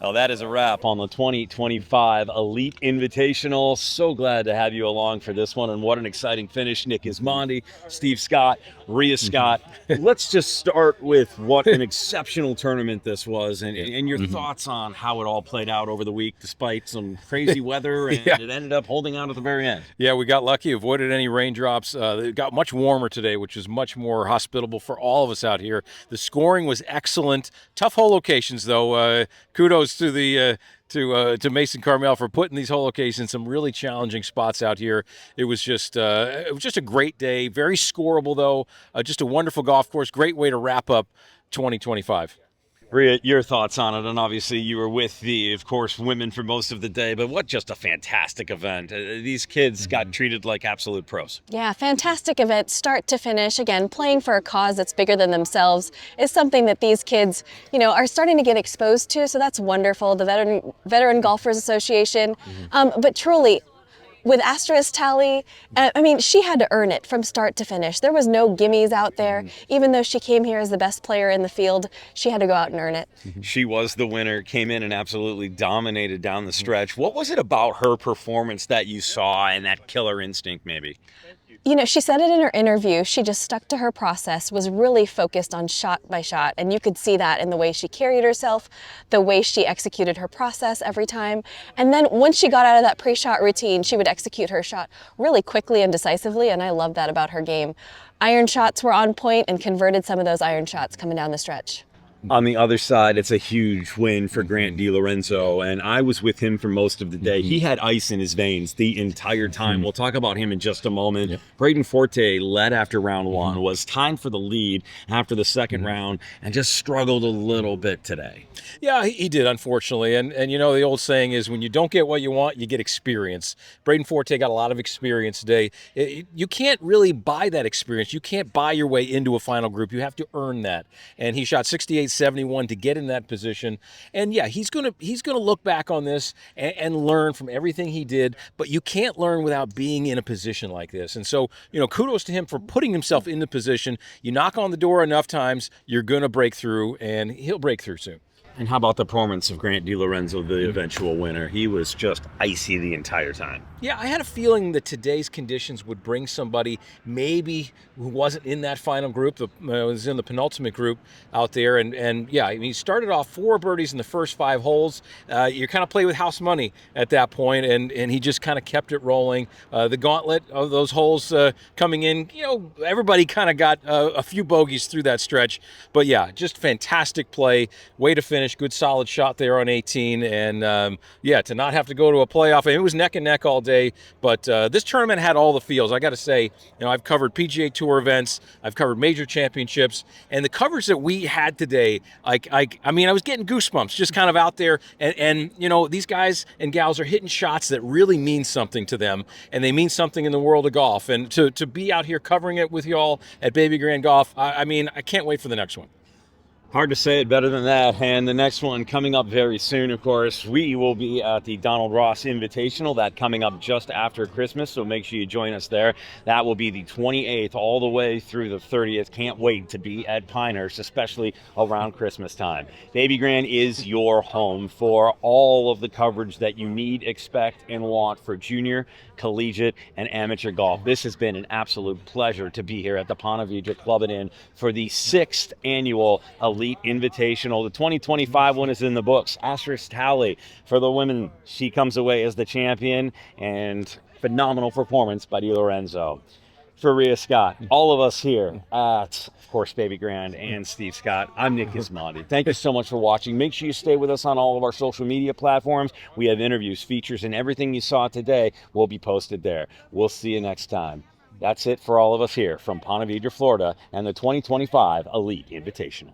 Well, that is a wrap on the 2025 Elite Invitational. So glad to have you along for this one, and what an exciting finish. Nick Ismondi, Steve Scott, Rhea Scott. Let's just start with what an exceptional tournament this was, and your thoughts on how it all played out over the week, despite some crazy weather, and it ended up holding out at the very end. Yeah, we got lucky, avoided any raindrops. It got much warmer today, which is much more hospitable for all of us out here. The scoring was excellent. Tough hole locations, though. Kudos to the to Mason Carmel for putting these hole locations in some really challenging spots out here. It was just a great day. Very scoreable, though. Just a wonderful golf course. Great way to wrap up 2025. Rhea, your thoughts on it, and obviously you were with the, of course, women for most of the day, but what just a fantastic event. These kids got treated like absolute pros. Yeah, fantastic event, start to finish. Again, playing for a cause that's bigger than themselves is something that these kids, are starting to get exposed to, so that's wonderful. The Veteran Golfers Association, but truly, with Asterisk Tally, she had to earn it from start to finish. There was no gimmies out there. Even though she came here as the best player in the field, she had to go out and earn it. She was the winner, came in and absolutely dominated down the stretch. What was it about her performance that you saw and that killer instinct maybe? She said it in her interview. She just stuck to her process, was really focused on shot by shot. And you could see that in the way she carried herself, the way she executed her process every time. And then once she got out of that pre-shot routine, she would execute her shot really quickly and decisively. And I love that about her game. Iron shots were on point and converted some of those iron shots coming down the stretch. On the other side, it's a huge win for Grant DiLorenzo, and I was with him for most of the day. He had ice in his veins the entire time. We'll talk about him in just a moment. Braden Forte led after round one, was timed for the lead after the second round, and just struggled a little bit today. Yeah, he did, unfortunately. And the old saying is when you don't get what you want, you get experience. Braden Forte got a lot of experience today. You can't really buy that experience. You can't buy your way into a final group. You have to earn that. And he shot 68-71 to get in that position. And yeah, he's gonna look back on this and learn from everything he did. But you can't learn without being in a position like this. And so, kudos to him for putting himself in the position. You knock on the door enough times, you're gonna break through, and he'll break through soon. And how about the performance of Grant DiLorenzo, the eventual winner? He was just icy the entire time. Yeah, I had a feeling that today's conditions would bring somebody maybe who wasn't in that final group, was in the penultimate group out there. And yeah, he started off 4 birdies in the first 5 holes. You kind of play with house money at that point, and he just kind of kept it rolling. The gauntlet of those holes coming in, everybody kind of got a few bogeys through that stretch. But yeah, just fantastic play, way to finish. Good solid shot there on 18, and to not have to go to a playoff. It was neck and neck all day, but this tournament had all the feels. I got to say, I've covered PGA Tour events, I've covered major championships, and the coverage that we had today, I was getting goosebumps just kind of out there, and these guys and gals are hitting shots that really mean something to them, and they mean something in the world of golf. And to be out here covering it with y'all at Babygrande Golf, I can't wait for the next one. Hard to say it better than that. And the next one coming up very soon, of course, we will be at the Donald Ross Invitational, that coming up just after Christmas, so make sure you join us there. That will be the 28th all the way through the 30th. Can't wait to be at Pinehurst, especially around Christmas time. Babygrande is your home for all of the coverage that you need, expect, and want for junior, collegiate, and amateur golf. This has been an absolute pleasure to be here at the Ponte Vedra Club and Inn for the 6th annual Elite Invitational. The 2025 one is in the books. Asterisk Tally for the women. She comes away as the champion, and phenomenal performance by DiLorenzo. For Rhea Scott, all of us here at, of course, Babygrande and Steve Scott, I'm Nick Ismondi. Thank you so much for watching. Make sure you stay with us on all of our social media platforms. We have interviews, features, and everything you saw today will be posted there. We'll see you next time. That's it for all of us here from Ponte Vedra, Florida, and the 2025 Elite Invitational.